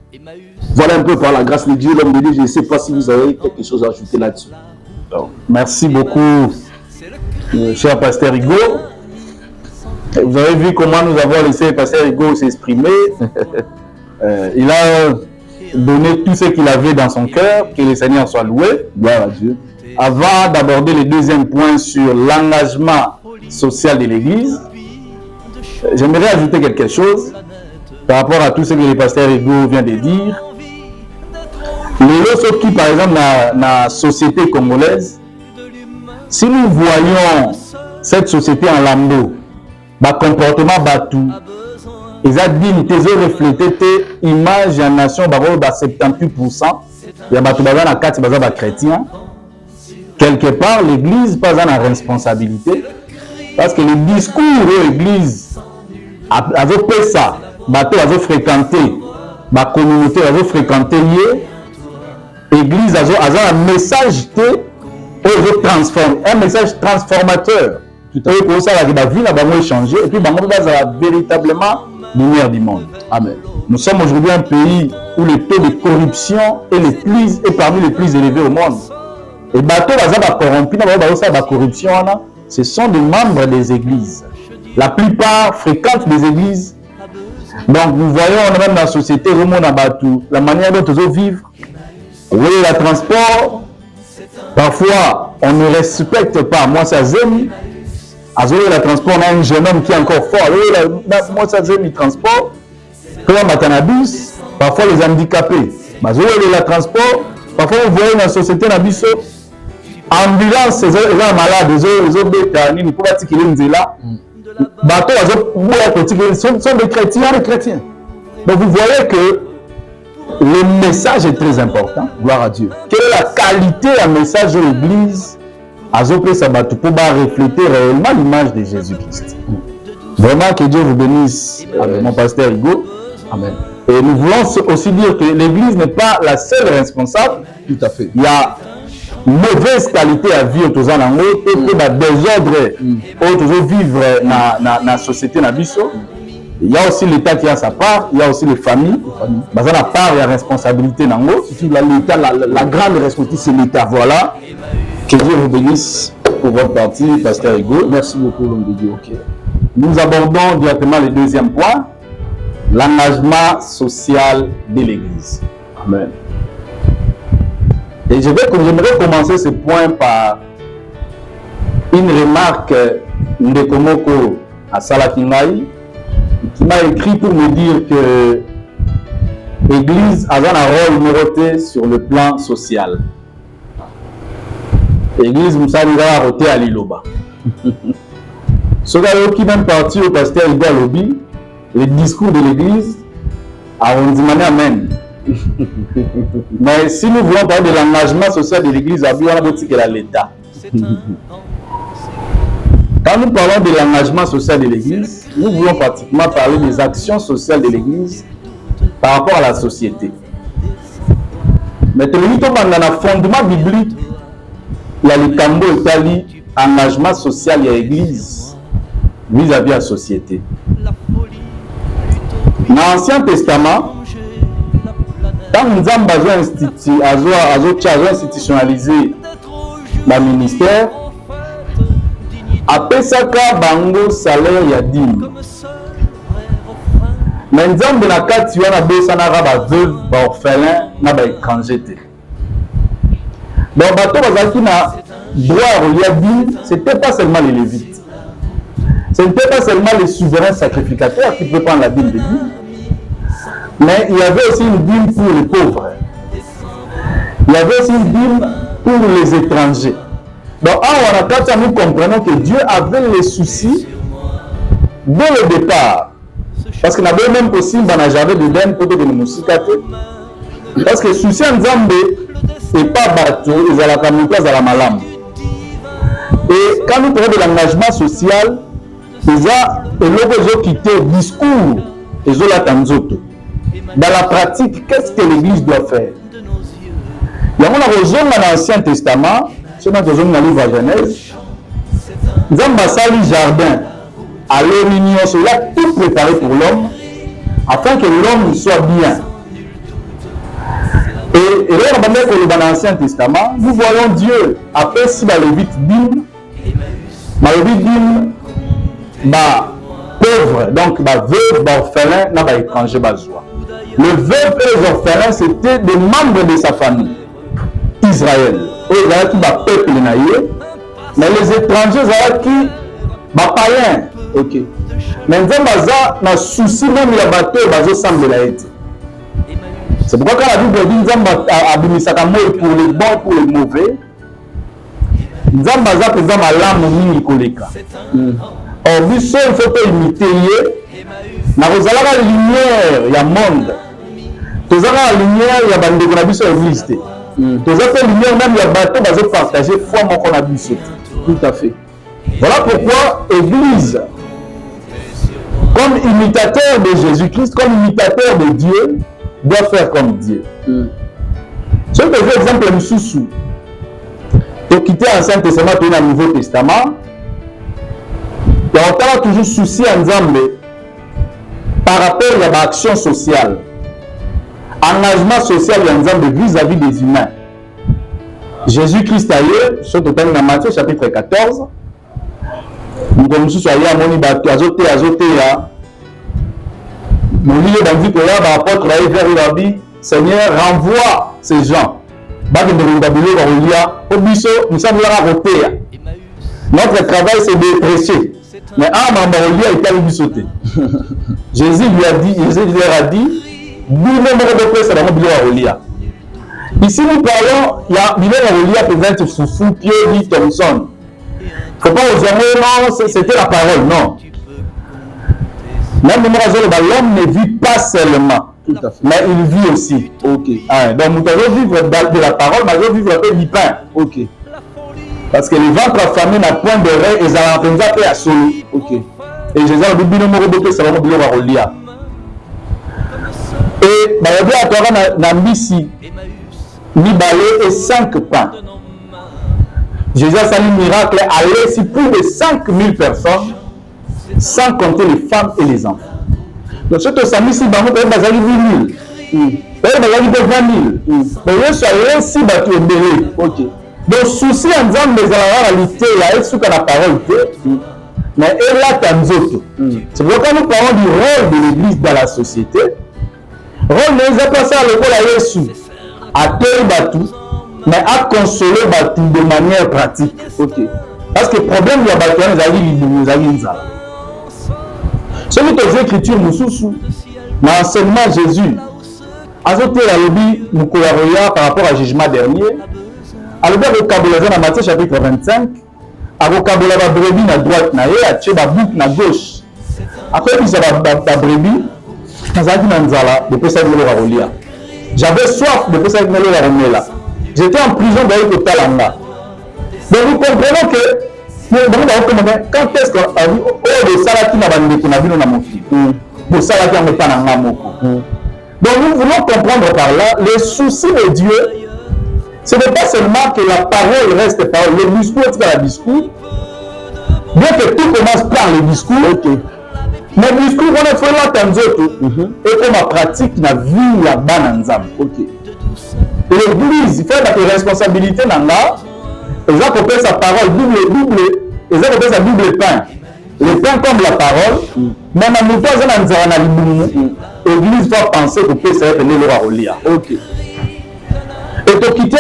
Voilà un peu par la grâce de Dieu, l'homme de Dieu. Je ne sais pas si vous avez quelque chose à ajouter là-dessus. Merci beaucoup, cher pasteur Hugo. Vous avez vu comment nous avons laissé pasteur Hugo s'exprimer. Il a donné tout ce qu'il avait dans son cœur. Que le Seigneur soit loué. Gloire à Dieu. Avant d'aborder le deuxième point sur l'engagement social de l'Église, j'aimerais ajouter quelque chose par rapport à tout ce que le pasteur Hugo vient de dire. Les autres qui, par exemple, dans la société congolaise, si nous voyons cette société en lambeau, le comportement batou, ils ont dit que ils ont reflété l'image de la nation, 78%, il y a des 4 chrétiens. Quelque part, l'Église n'a pas de responsabilité, parce que le discours de l'Église a fait ça, bateau a fréquenté, la communauté a fréquenté, l'Église a un message un message transformateur. Tout à fait. Pour ça, la vie a changé et puis véritablement lumière du monde. Amen. Nous sommes aujourd'hui un pays où le taux de corruption est parmi les plus élevés au monde. Et bateau corrompu, la corruption, ce sont des membres des églises. La plupart fréquentent des églises. Donc nous voyons même dans la société, la manière dont ils vivent. Oui, le transport, parfois on ne respecte pas. Moi, ça zemi. Le transport, on a un jeune homme qui est encore fort. Moi, ça zemi transport. Comme un cannabis, parfois les handicapés. Le transport, parfois on voit dans la société, ambulance, les malades, les ne pas tirer là. Bateau, sont des chrétiens. Donc vous voyez que le message est très important. Gloire à Dieu. Quelle est la qualité du message de l'Église pour refléter réellement l'image de Jésus-Christ? Vraiment que Dieu vous bénisse, mon pasteur Hugo. Amen. Et nous voulons aussi dire que l'Église n'est pas la seule responsable. Tout à fait. Il y a mauvaise qualité à vie autour de nous, et désordre autour vivre dans la société. Il y a aussi l'État qui a sa part, il y a aussi les familles. Dans la part, il y a responsabilité. L'État, la grande responsabilité, c'est l'État. Voilà. Que Dieu vous bénisse pour votre partie, pasteur Hugo. Merci beaucoup, l'homme de Dieu. Okay. Nous abordons directement le deuxième point, l'engagement social de l'Église. Amen. Et j'aimerais commencer ce point par une remarque de Komoko à Salakingaï, qui m'a écrit pour me dire que l'Église a un rôle numéroté sur le plan social. L'Église Moussalira a roté à Liloba. Ce gars qui même parti au pasteur Hugo Alobi, le discours de l'Église, a dit Amen. Mais si nous voulons parler de l'engagement social de l'Église, on a beau que l'État. Quand nous parlons de l'engagement social de l'Église, nous voulons pratiquement parler des actions sociales de l'Église par rapport à la société. Mais dans le fondement biblique, il y a le cambo et engagement social de l'Église vis-à-vis de la société. Dans l'Ancien Testament, quand nous avons institutionnalisé le ministère, après ça, bango salaire ya dîme. Mais nous avons la carte qui a besoin de veuve, orphelin, na ba étranger. Donc bateau bazaki na droit à dîme, c'était pas seulement les lévites. Ce n'était pas seulement les souverains sacrificateurs qui pouvaient prendre la dîme de dîme, mais il y avait aussi une dîme pour les pauvres. Il y avait aussi une dîme pour les étrangers. Donc, nous comprenons que Dieu avait les soucis dès le départ. Parce qu'il n'avait même possible dans j'avais de dème pour que nous cicater. Parce que le souci en Zambé n'est pas bateau, ils ont la place à la malam. Et quand nous parlons de l'engagement social, ils ont quitté le discours, ils ont l'attendu. Dans la pratique, qu'est-ce que l'Église doit faire? Il y a dans l'Ancien Testament, c'est dans le livre de Genèse, nous avons un jardin à l'union, cela tout préparé pour l'homme, afin que l'homme soit bien. Et là, dans l'Ancien Testament, nous voyons Dieu, après si la Lévite dîme, pauvre, donc veuve, orphelin, n'a pas étranger, joie. Le veuve et les orphelins, c'était des membres de sa famille, Israël. Et Israël qui va peuple naïe, mais les étrangers, Israël qui va païen. Ok. Mais nous avons un souci même la bateau, bateau semble la être. C'est pourquoi quand la Bible dit nous avons abimisaka pour les bons pour les mauvais, nous avons besoin de l'âme mini koleka. Or, il faut imiter. Nous avons la lumière, il y a monde. Nous avons la lumière, il y a bande de biso église. Nous avons la lumière, même il y a bateau, nous avons partagé foi mon qu'on a biso. Tout à fait. Voilà pourquoi l'Église, comme imitateur de Jésus-Christ, comme imitateur de Dieu, doit faire comme Dieu. Si on peut faire exemple de Soussou, pour quitter l'Ancien Testament et le Nouveau Testament, il y a toujours souci en Zambé par rapport à l'action sociale. Engagement social en Zambé vis-à-vis des humains. Jésus-Christ ailleurs, surtout dans Matthieu chapitre 14, nous avons souci à Yamoni Bato, azote, nous lisons dans le vie que là, l'apôtre va vers Rabbi, Seigneur, renvoie ces gens. Notre travail, c'est de prêcher. Mais un membre est allé lui sauter. Jésus leur a dit, ici nous parlons, il y a Biléa présente Foufou, Pierre, Thompson. Il ne faut pas vous dire, non, c'était la parole, non. Même l'homme ne vit pas seulement, mais il vit aussi. Okay. Donc nous devons vivre de la parole, mais nous devons vivre du pain. Okay. Parce que le ventre affamé n'a point de rêve et ça va apprendre à solo. Okay. Et Jésus a dit que c'est vraiment bien à Rolia. Et il y a un Nambisi, Nibale et 5 pains. Jésus a fait un miracle, aller sur plus de 5000 personnes, sans compter les femmes et les enfants. Donc, ce que ça met ici, il y a 8 000. Il y a 20 000. Mais il y a aussi battu au bébé. Donc, souci en disant que les réalités, il y a ce qu'on a parole. Mais il y a tant d'autres. C'est pourquoi nous parlons du rôle de l'Église dans la société. Le rôle de l'Église, c'est ça, le rôle à Jésus. À terre battu, mais à consoler battu de manière pratique. Parce que le problème de la bataille, nous avons celui que l'écriture nous sous dans l'enseignement Jésus, azoté a lobby nous par rapport au jugement dernier, a lobby vocabulaire dans Matthieu chapitre 25, a vocabulaire la brebis à droite na et a tché ba bouc na gauche. Après puis ça la brebis, nazaki nanzala depuis ça de rolia. J'avais soif depuis ça de la romela. J'étais en prison d'ailleurs au Talanga. Donc vous comprenez que Mais quand est-ce qu'on a dit, oh, le salaki n'a pas de qu'on a vu dans mon film. Le salaki n'a pas dans mon film. Donc nous voulons comprendre par là, le souci de Dieu, ce n'est pas seulement que la parole reste parole, le discours est un discours, bien que tout commence par le discours, mais le discours on a fait l'entendre et comme la pratique n'a vu la banane. L'église fait la responsabilité dans là, ils ont coupé sa parole double, ils ont coupé sa double pain. Le pain comme la parole, mais dans le temps, l'église doit penser que peut être le roi au lit. Ok. Et pour quitter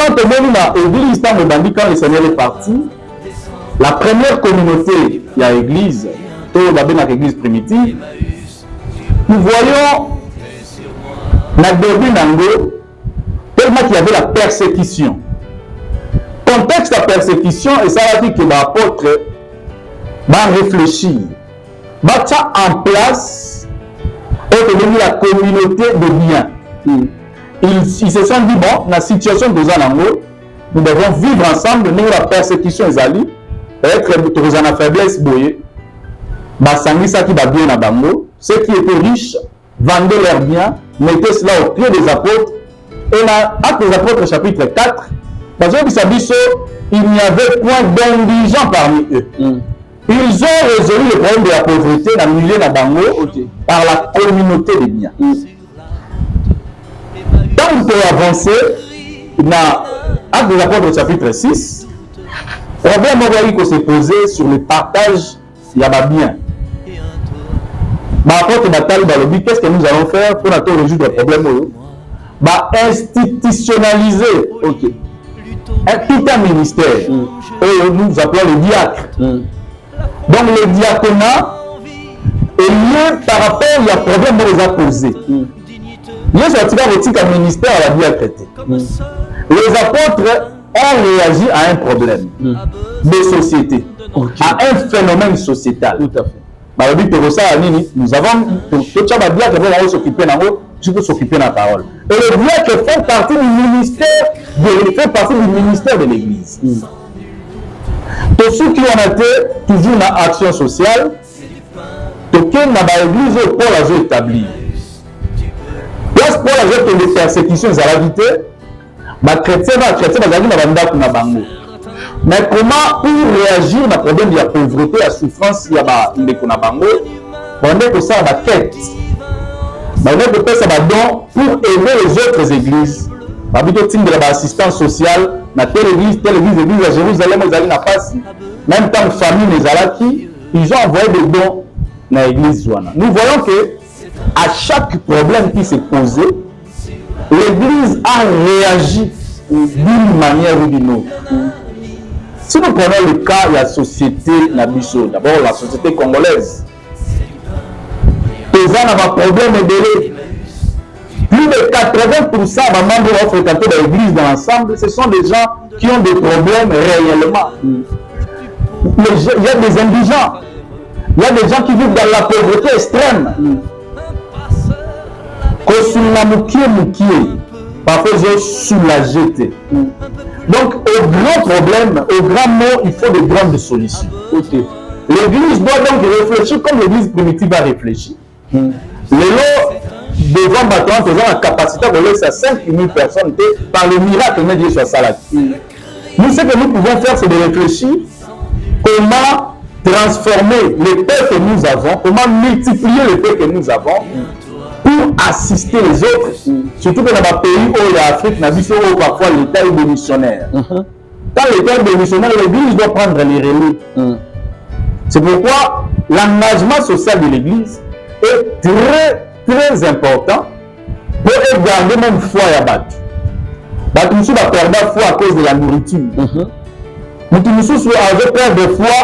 l'église, quand le Seigneur est parti, la première communauté, il y a l'église, l'église primitive, nous voyons la début d'Ango, tellement qu'il y avait la persécution. Contexte de la persécution, et ça a dit que l'apôtre va réfléchir, va mettre en place et devenir la communauté de biens. Ils se sont dit, bon, dans la situation de Zanango, nous devons vivre ensemble, nous la persécution est allée, être dans la faiblesse, qui va bien à Bango, ceux qui étaient riches vendaient leurs biens, mettaient cela au pied des apôtres, et dans Actes des apôtres chapitre 4, parce que il n'y avait point d'indigents parmi eux. Ils ont résolu le problème de la pauvreté dans le milieu de Bango par la communauté des biens. Quand on peut avancer dans Actes des apôtres chapitre 6, le problème qui s'est posé sur le partage il y a bien. Qu'est-ce que nous allons faire pour résoudre le problème? Institutionnaliser tout un ministère. Nous appelons le diacre. Donc le diaconat est lié par rapport à problème qu'on les a posé. Il y a sorti un ministère à la diacreté. Les apôtres ont réagi à un problème de société, à un phénomène sociétal. Tout à fait. Nous avons tout ça va s'occuper de la parole. Et le diacre fait partie du ministère de l'Église. Tous ceux qui ont été toujours dans l'action sociale, tout qui dans l'Église Paul a établi. Place Paul a des persécutions à la vitesse, les chrétiens dans la bango. Mais comment pour réagir au problème de la pauvreté, la souffrance, il y a des bango, on est que ça à la quête. On est que ça va donc pour aider les autres églises. On de l'assistance sociale, dans telle église à Jérusalem, ils allaient dans passe. Même tant que famille les Alaki, ils ont envoyé des dons dans l'église. Nous voyons que à chaque problème qui s'est posé, l'église a réagi d'une manière ou d'une autre. Si nous prenons le cas de la société Nabiso, d'abord la société congolaise, les gens ont un problème élevé. Plus de 80% des membres qui ont fréquenté l'église dans l'ensemble, ce sont des gens qui ont des problèmes réellement. Il y a des indigents, il y a des gens qui vivent dans la pauvreté extrême. Parfois, ils ont soulagé. Donc, au grand problème, au grand mot, il faut de grandes solutions. L'église doit donc réfléchir comme l'église primitive a réfléchi. Les lots devant Bâton, ils ont la capacité de laisser à 5 000 personnes par le miracle de Dieu sur Salat. Nous, ce que nous pouvons faire, c'est de réfléchir comment transformer les paix que nous avons, comment multiplier les paix que nous avons pour assister les autres, surtout que dans les pays où l'Afrique n'a vu où parfois l'État est démissionnaire. Quand l'État est démissionnaire, l'Église doit prendre les relais. C'est pourquoi l'engagement social de l'Église est très important pour garder même foi à battre. Nous sommes perdre foi à cause de la nourriture. Nous sommes avec peur de foi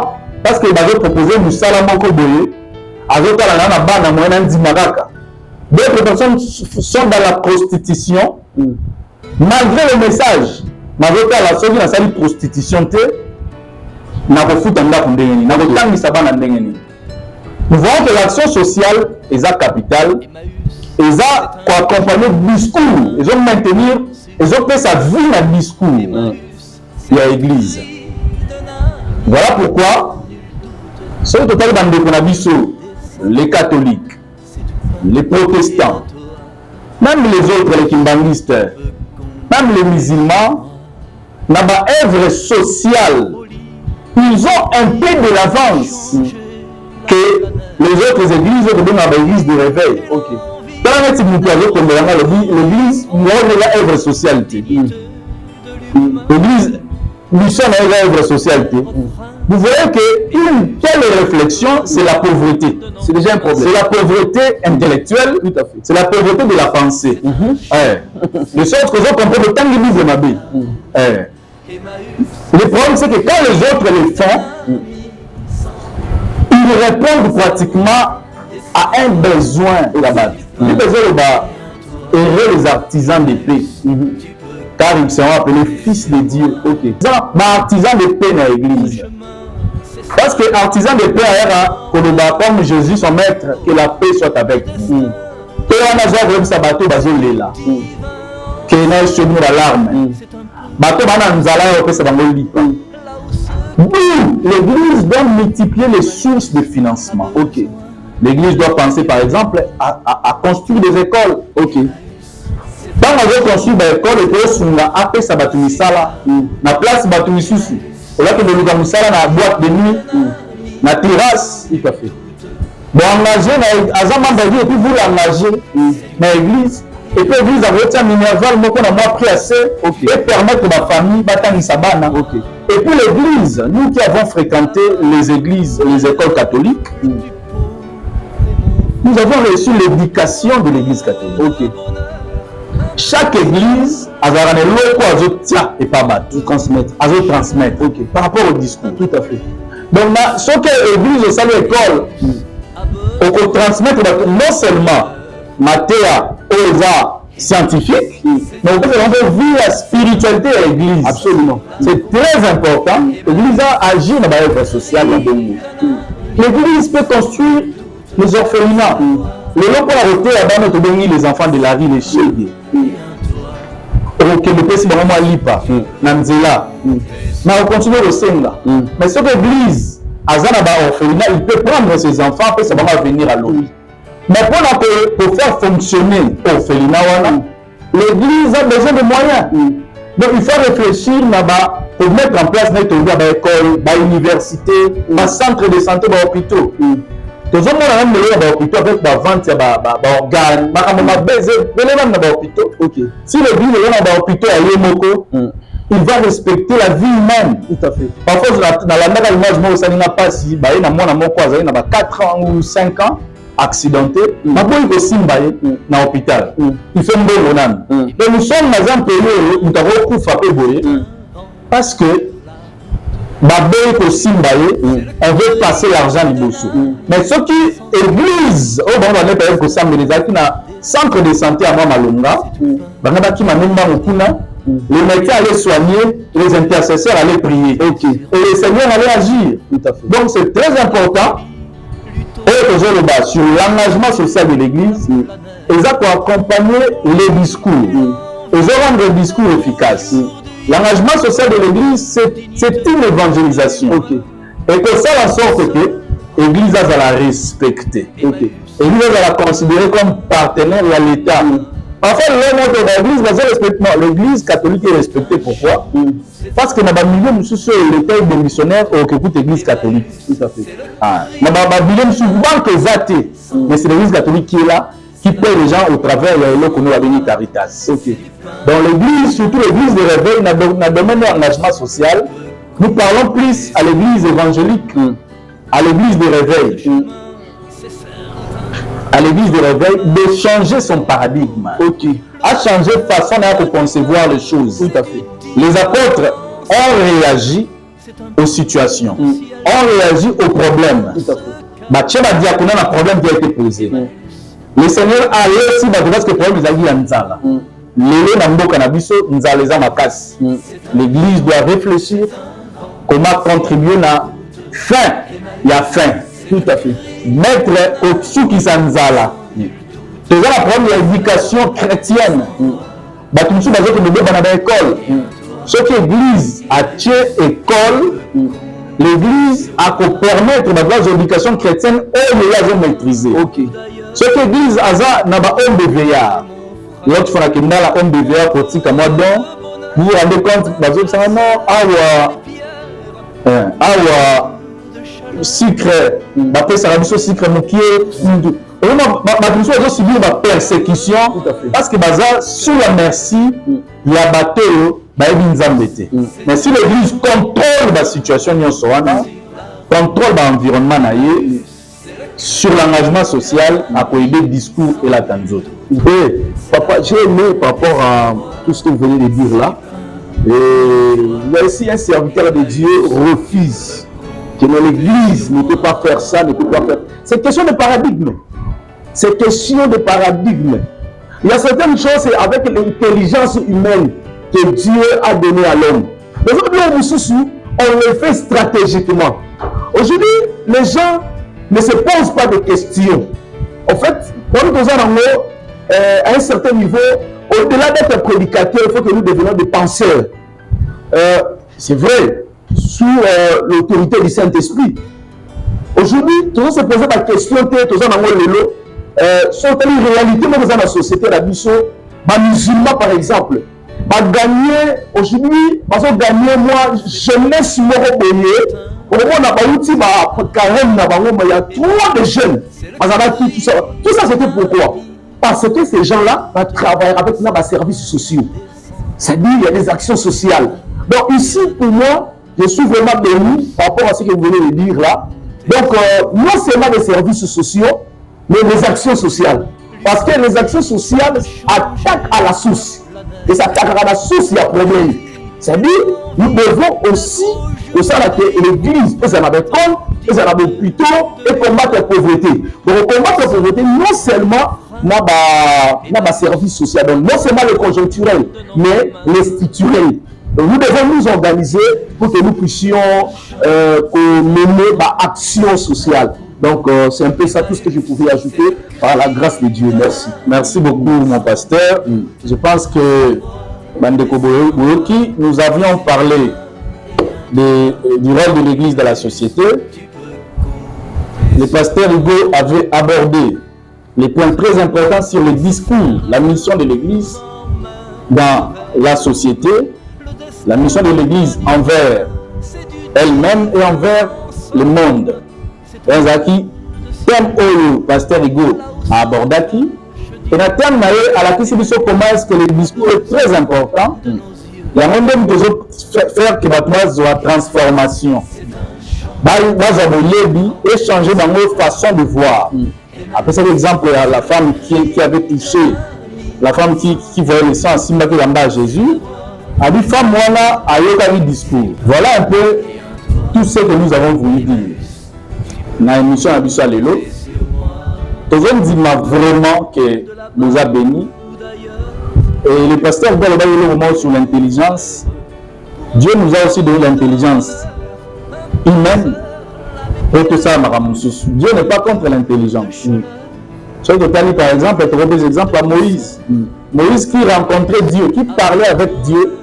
parce qu'ils avaient proposé nous salamons koboye avec la bande moyenne d'Imaraka. D'autres personnes sont dans la prostitution malgré le message. Malgré la somme dans la prostitution, nous voyons que l'action sociale est capitale, ils ont accompagné le discours, ils ont maintenir, ils ont fait sa vie dans le discours de l'église. Voilà pourquoi, ce total les catholiques, les protestants, même les autres, les kimbangistes, même les musulmans, dans l'œuvre sociale, ils ont un peu de l'avance que les autres églises, l'église de réveil. Ok. L'église, moi, on œuvre sociale. L'église, mission est l'œuvre sociale. Vous voyez qu'une telle réflexion, c'est la pauvreté. C'est déjà un problème. C'est la pauvreté intellectuelle, tout à fait. C'est la pauvreté de la pensée. De sorte que je comprends le temps de l'église de ma vie. Le problème, c'est que quand les autres le font, ils répondent pratiquement à un besoin là-bas. Le besoin là-bas, errer les artisans de paix. Car ils seront appelés fils de Dieu. Ok. Artisans de paix dans l'église. Parce que artisan de paix, comme Jésus, son maître, que la paix soit avec vous. Que on a déjà ça bateau basé là. Que on a chez nous l'alarme. Bateau bana nzala au pesa bangoli. L'église doit multiplier les sources de financement. Ok. L'église doit penser par exemple à construire des écoles. Ok. Quand on veut construire des écoles, et que on a appelé ça batumisala, na place batumisusu. On a que le musala na boîte de nuit, na terrasse, il fait. Bon, engager à Zaman Badi et puis vous l'engager dans l'église. Et puis l'église a voté à Minerval, moi qu'on a moins pris assez, et permettre à ma famille battre sabana. Et puis l'église, nous qui avons fréquenté les églises, les écoles catholiques, nous avons reçu l'éducation de l'église catholique. Chaque église a un loko et pas battre, transmettre, par rapport au discours. Tout à fait. Donc, ce que l'église au sein de l'école, on peut transmettre non seulement matière aux arts scientifiques, mais on peut vivre la spiritualité de l'église. Absolument. C'est très important. L'église a agi dans l'œuvre sociale. L'église peut construire les orphelinats. Les locaux arrêtés là-bas, notre béni, les enfants de la vie, les chéris. Ok, le pays, c'est vraiment lipa, Namzela. Mais on continue le Senga. Mais ce que l'église, Azanaba orphelinat, il peut prendre ses enfants, après ça va venir à l'autre. Mais pour faire fonctionner l'orphelinat, l'église a besoin de moyens. Donc il faut réfléchir là-bas pour mettre en place des écoles, des universités, des centres de santé, des hôpitaux. Tout le monde a même hôpitaux avec des ventes d'organes, des hôpitaux. Si l'église est dans l'hôpital à Yemoko, il va respecter la vie humaine. Tout à fait. Parfois, dans la même image, ça n'a pas si, il y a 4 ans ou 5 ans, accidenté, il y a aussi dans l'hôpital. Il fait un bon moment. Donc nous sommes dans un pays où nous avons beaucoup frappé parce que on veut passer l'argent du bosso. Mais ce qui église, au bon moment que ça me les a centre de santé à Malonga, les médecins allaient soigner, les intercesseurs allaient prier. Et les seigneurs allaient agir. Donc c'est très important. Et sur l'engagement social de l'église, ils ont accompagné les discours. Ils ont rendu le discours efficace. L'engagement social de l'église, c'est une évangélisation. Et que ça en sorte que l'église va la respecter. L'église va la considérer comme partenaire à l'État. En fait, l'église catholique est respectée. Pourquoi? Parce que dans le milieu, nous sommes l'État des missionnaires qui écoutent l'église catholique. Tout à fait. Dans le milieu, nous sommes banques athées. Mais c'est l'église catholique qui est là, qui paie les gens au travers de l'eau que nous avons Caritas. Dans l'église, surtout l'église de réveil, dans le domaine de l'engagement social, nous parlons plus à l'église évangélique, à l'église de réveil. À l'église de réveil, de changer son paradigme. À changer de façon de concevoir les choses. Tout à fait. Les apôtres ont réagi aux situations, ont réagi aux problèmes. Tout à fait. Il y a un problème qui a été posé. Le Seigneur a réussi parce que le problème est Nzala. L'église doit réfléchir comment contribuer à la fin. Il y a faim. Tout à fait. Mettre au-dessous qui s'en Nzala. C'est la première éducation chrétienne. Tout le monde dans l'école. Ce que l'église a tué école, l'église a pu permettre les obligations chrétiennes et les ont maîtrisées. Ok. Ce que l'église a n'a pas homme de veillard. L'autre fois que n'a la homme de veillard pour tika moi donc vous vous rendez compte les autres ça non awa sucre après ça la sucre mokié vraiment ma mission est subir la persécution parce que baza sous la merci il y a bateau ba ebinzambete mais si l'église contrôle la situation nyonso wana contrôle l'environnement naie sur l'engagement social à coïder discours et la tanzo. Et papa, j'ai aimé par rapport à tout ce que vous venez de dire là. Et il y a ici un serviteur de Dieu refuse que l'église ne peut pas faire ça, ne peut pas faire. C'est question de paradigme. C'est question de paradigme. Il y a certaines choses avec l'intelligence humaine que Dieu a donnée à l'homme. Mais on le fait stratégiquement. Aujourd'hui, les gens ne se posent pas de questions. En fait, quand nous sommes à un certain niveau, au-delà d'être prédicateurs, il faut que nous devenions des penseurs. C'est vrai, sous l'autorité du Saint-Esprit. Aujourd'hui, tout le monde se pose la question, tout le monde sont une réalité dans la société, la mission, les musulmans par exemple, gagner aujourd'hui, parce que gagner moi, jeunesse moropéenne. Au moment où on a il y a trop de jeunes. Tout ça, c'était pourquoi? Parce que ces gens-là travaillent avec nos services sociaux. C'est-à-dire qu'il y a des actions sociales. Donc ici, pour moi, je suis vraiment béni par rapport à ce que vous venez de dire là. Donc, non seulement des services sociaux, mais des actions sociales. Parce que les actions sociales attaquent à la source. Et ça attaque à la source, il y a problème. C'est-à-dire, nous devons aussi, au sein de l'église, et ça n'a pas compte, et ça n'a pas plutôt, et combattre la pauvreté. Donc, combattre la pauvreté, non seulement dans le service social, donc non seulement le conjoncturel, mais le structurel. Donc, nous devons nous organiser pour que nous puissions mener l'action sociale. Donc, c'est un peu ça tout ce que je pouvais ajouter par la grâce de Dieu. Merci. Merci beaucoup, mon pasteur. Je pense que Bandeko Boyoki, nous avions parlé du rôle de l'Église dans la société. Le pasteur Hugo avait abordé les points très importants sur le discours, la mission de l'Église dans la société, la mission de l'Église envers elle-même et envers le monde. Zaki, thème le pasteur Hugo a abordé qui, et la thème à la question comment est-ce que le discours est très important. Il y a même faire que la transformation. Et changer dans notre façon de voir. Après cet exemple, la femme qui avait touché, la femme qui voyait le sang à Jésus, a dit femme voilà a eu un discours. Voilà un peu tout ce que nous avons voulu dire. Dans l'émission Abissa Lelo, tout le monde dit vraiment que nous a bénis. Et le pasteur doit le moment sur l'intelligence. Dieu nous a aussi donné l'intelligence humaine. Et tout ça, Dieu n'est pas contre l'intelligence. Sur le total, par exemple, tu vois des exemples à Moïse. Moïse qui rencontrait Dieu, qui parlait avec Dieu,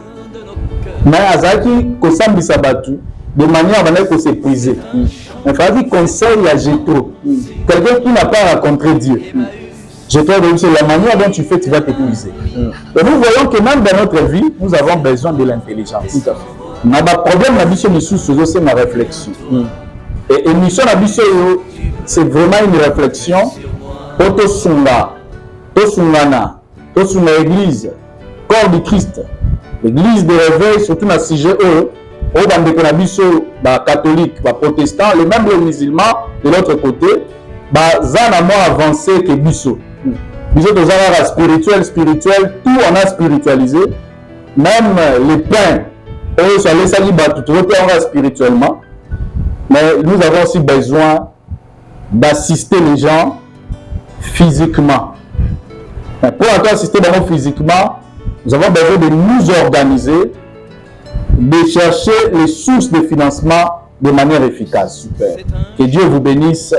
mais Azaki, Kosam Bissabatu, de manière à ne s'épuiser. Il fallait conseil à Jétro, quelqu'un qui n'a pas rencontré Dieu. Jétro, c'est la manière dont tu fais, tu vas t'épuiser. Et nous voyons que même dans notre vie, nous avons besoin de l'intelligence. Mais le problème, c'est ma réflexion. Et l'émission c'est vraiment une réflexion pour tout sunga, tout sungana, tout sunga église, corps du Christ, l'église de réveil, surtout dans le sujet au bandeko catholique, protestant, les mêmes les musulmans de l'autre côté, zana moins avancé que biso. Biso tous spirituel, tout on a spiritualisé, même les pains, eux sont les salibats, tout on a spirituellement. Mais nous avons aussi besoin d'assister les gens physiquement. Mais pour encore assister les gens physiquement, nous avons besoin de nous organiser, de chercher les sources de financement de manière efficace. Super. Que Dieu vous bénisse.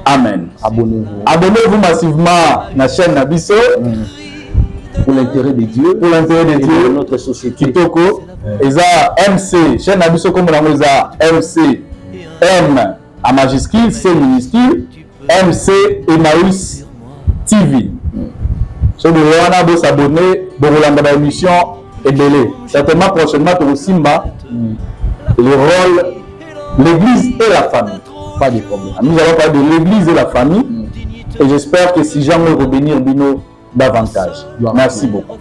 Amen. Abonnez-vous. Abonnez-vous massivement à la chaîne Nabiso. pour l'intérêt de Dieu, pour l'intérêt de Dieu, de notre société. Kitoko, eza MC, chaîne Abiso comme la eza MC, M à majuscule, C minuscule, MC Emmaüs TV. So vous allez s'abonner, vous allez dans l'émission et belé. Certainement prochainement pour Simba, le rôle, l'église et la famille. Pas de problème. Nous allons parler de l'église et la famille. Et j'espère que si jamais revenir Bino davantage. Merci beaucoup.